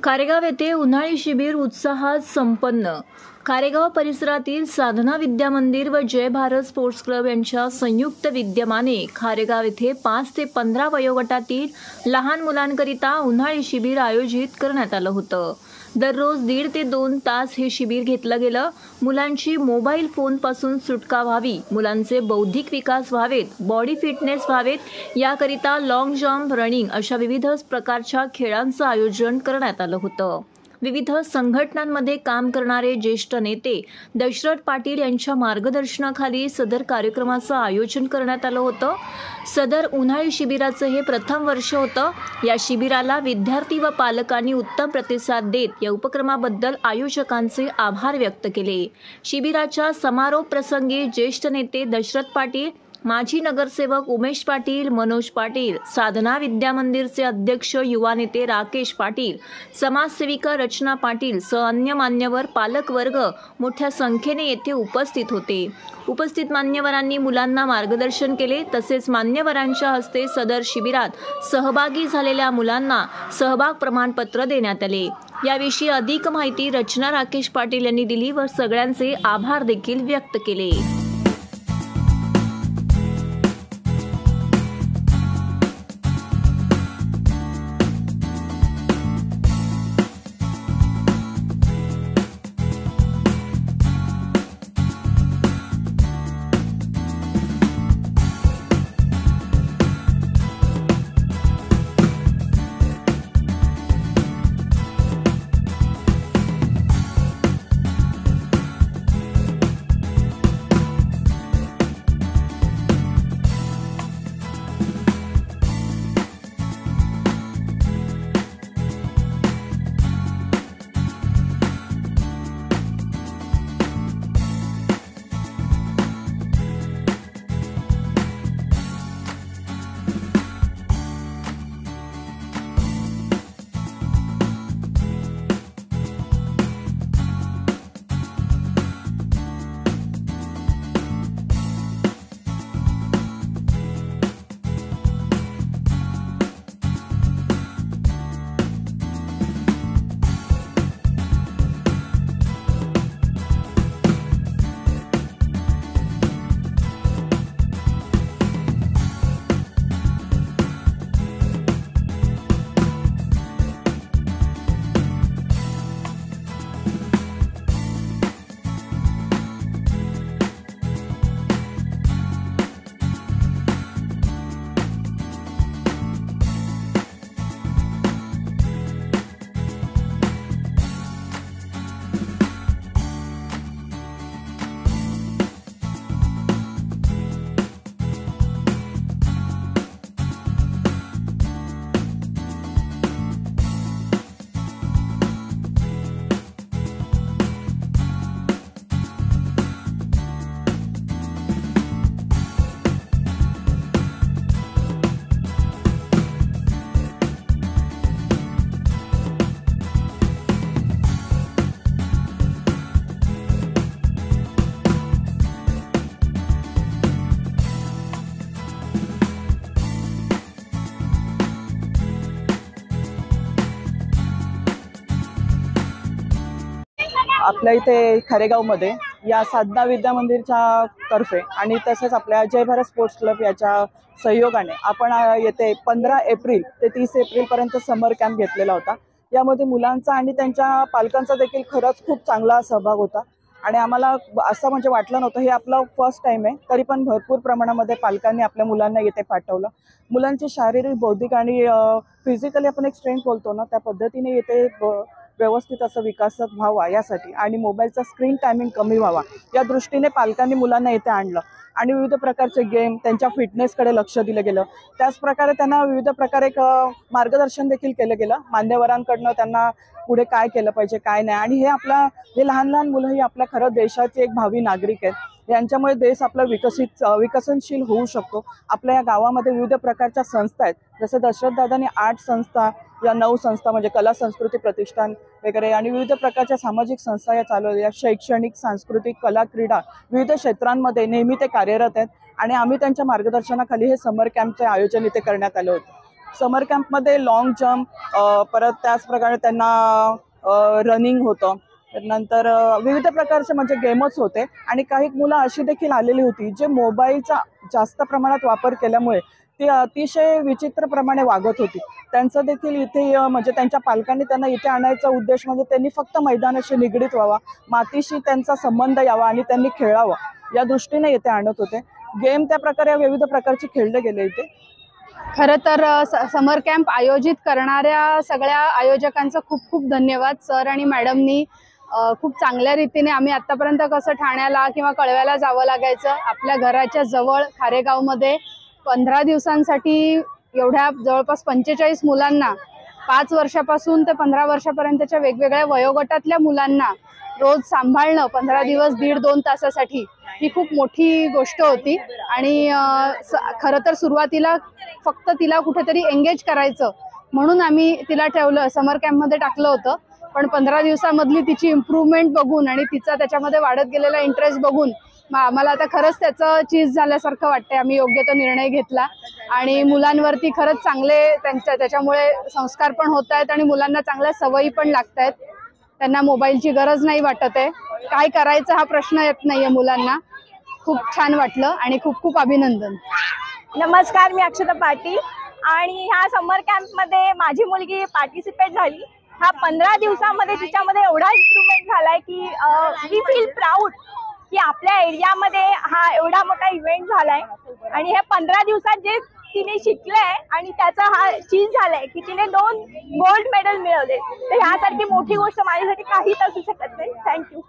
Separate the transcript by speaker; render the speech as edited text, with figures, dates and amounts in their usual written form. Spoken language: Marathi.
Speaker 1: कारेगाव येथे उन्हाळी शिबिर उत्साहात संपन्न। कारेगाव परिसरातील साधना विद्या मंदिर व जय भारत स्पोर्ट्स क्लब यांच्या संयुक्त विद्यमाने कारेगाव येथे 5 ते 15 वयोगटातील लहान मुलांकरिता उन्हाळी शिबिर आयोजित करण्यात आलं होतं। दररोज 1.5 ते 2 तास हे शिबिर घेतलं गेलं। मुलांची मोबाईल फोन पासून सुटका व्हावी, मुलांचे बौद्धिक विकास व्हावेत, बॉडी फिटनेस व्हावेत याकरिता लॉंग जंप, रनिंग अशा विविध प्रकारच्या खेळांचं आयोजन करण्यात आलं होतं। विविध संघटनांमध्ये काम करणारे ज्येष्ठ नेते दशरथ पाटील यांच्या मार्गदर्शनाखाली सदर कार्यक्रमाचं आयोजन करण्यात आलं होतं। सदर उन्हाळी शिबिराचं हे प्रथम वर्ष होतं। या शिबिराला विद्यार्थी व पालकांनी उत्तम प्रतिसाद देत या उपक्रमाबद्दल आयोजकांचे आभार व्यक्त केले। शिबिराच्या समारोप प्रसंगी ज्येष्ठ नेते दशरथ पाटील, माजी नगरसेवक उमेश पाटील, मनोज पाटील, साधना विद्या मंदिरचे अध्यक्ष युवा नेते राकेश पाटील, समाजसेविका रचना पाटील सह अन्य मान्यवर पालक वर्ग मोठ्या संख्येने येथे उपस्थित होते। उपस्थित मान्यवरांनी मुलांना मार्गदर्शन केले। तसेच मान्यवरांच्या हस्ते सदर शिबिरात सहभागी झालेल्या मुलांना सहभाग प्रमाणपत्र देण्यात आले। याविषयी अधिक माहिती रचना राकेश पाटील यांनी दिली व सगळ्यांचे आभार देखील व्यक्त केले।
Speaker 2: आपल्या इथे खारेगावमध्ये या साधना विद्या मंदिरच्या तर्फे आणि तसेच आपल्या जय भारत स्पोर्ट्स क्लब याच्या सहयोगाने आपण येथे 15 एप्रिल ते 30 एप्रिलपर्यंत समर कॅम्प घेतलेला होता। यामध्ये मुलांचा आणि त्यांच्या पालकांचा देखील खरंच खूप चांगला सहभाग होता आणि आम्हाला असं म्हणजे वाटलं नव्हतं, हे आपलं फर्स्ट टाइम आहे, तरी पण भरपूर प्रमाणामध्ये पालकांनी आपल्या मुलांना येथे पाठवलं। मुलांची शारीरिक, बौद्धिक आणि फिजिकली आपण एक स्ट्रेंथ बोलतो ना, त्या पद्धतीने येथे व्यवस्थित असं विकास व्हावा यासाठी आणि मोबाईलचा स्क्रीन टायमिंग कमी व्हावा या दृष्टीने पालकांनी मुलांना येथे आणलं आणि विविध प्रकारचे गेम, त्यांच्या फिटनेसकडे लक्ष दिलं गेलं। त्याचप्रकारे त्यांना विविध प्रकारे मार्गदर्शन देखील केलं गेलं मान्यवरांकडनं, त्यांना पुढे काय केलं पाहिजे काय नाही। आणि हे लहान लहान मुलं ही आपल्या खरं देशाचे एक भावी नागरिक आहेत। यांच्यामुळे देश आपला विकसनशील होऊ शकतो। आपल्या या गावामध्ये विविध प्रकारच्या संस्था आहेत, जसं दशरथ दादांनी 8 संस्था या 9 संस्था म्हणजे कला संस्कृती प्रतिष्ठान वगैरे आणि विविध प्रकारच्या सामाजिक संस्था या चालवल्या। शैक्षणिक, सांस्कृतिक, कला, क्रीडा विविध क्षेत्रांमध्ये नेहमी ते कार्यरत आहेत आणि आम्ही त्यांच्या मार्गदर्शनाखाली हे समर कॅम्पचे आयोजन इथे करण्यात आले होते। समर कॅम्पमध्ये लॉंग जम्प, परत त्याचप्रकारे त्यांना रनिंग होतं, नंतर विविध प्रकारचे म्हणजे गेमच होते. आणि काही मुलं अशी देखील आलेली होती जे मोबाईलचा जास्त प्रमाणात वापर केल्यामुळे ती अतिशय विचित्रप्रमाणे वागत होती. त्यांचं देखील इथे म्हणजे त्यांच्या पालकांनी त्यांना इथे आणायचा उद्देश म्हणजे त्यांनी फक्त मैदानाशी निगडीत व्हावा, मातीशी त्यांचा संबंध यावा आणि त्यांनी खेळावं या दृष्टीने इथे आणत होते. गेम त्या प्रकारे विविध प्रकारचे खेळले गेले इथे.
Speaker 3: खरं तर समर कॅम्प आयोजित करणाऱ्या सगळ्या आयोजकांचं खूप खूप धन्यवाद. सर आणि मॅडमनी खूप चांगल्या रीतीने, आम्ही आत्तापर्यंत कसं ठाण्याला किंवा कळव्याला जावं लागायचं, आपल्या घराच्या जवळ खारेगावमध्ये 15 दिवसांसाठी एवढ्या जवळपास 45 मुलांना 5 वर्षापासून ते 15 वर्षापर्यंतच्या वेगवेगळ्या वयोगटातल्या मुलांना रोज सांभाळणं 15 दिवस 1.5-2 तासासाठी ही खूप मोठी गोष्ट होती. आणि खरं तर सुरुवातीला फक्त तिला कुठेतरी एंगेज करायचं म्हणून आम्ही तिला ठेवलं, समर कॅम्पमध्ये टाकलं होतं. पण 15 दिवसामधली तिची इम्प्रूव्हमेंट बघून आणि तिचा त्याच्यामध्ये वाढत गेलेला इंटरेस्ट बघून आम्हाला आता खरंच त्याचं चीज झाल्यासारखं वाटतंय. आम्ही योग्य तो निर्णय घेतला आणि मुलांवरती खरंच चांगले त्याच्यामुळे संस्कार पण होत आहेत आणि मुलांना चांगल्या सवयी पण लागत आहेत. त्यांना मोबाईलची गरज नाही वाटत आहे, काय करायचं हा प्रश्न येत नाहीये मुलांना. खूप छान वाटलं आणि खूप खूप अभिनंदन.
Speaker 4: नमस्कार, मी अक्षता पाटील आणि ह्या समर कॅम्पमध्ये माझी मुलगी पार्टिसिपेट झाली. ह्या 15 दिवसामध्ये तिच्यामध्ये एवढा इम्प्रूव्हमेंट झालाय की वी फील प्राऊड की आपल्या एरियामध्ये हा एवढा मोठा इव्हेंट झालाय. आणि हे 15 दिवसात जे तिने शिकलंय आणि त्याचा हा चीज झालाय की तिने 2 गोल्ड मेडल मिळवले, तर ह्यासारखी मोठी गोष्ट माझ्यासाठी काहीच असू शकत नाही. थँक्यू.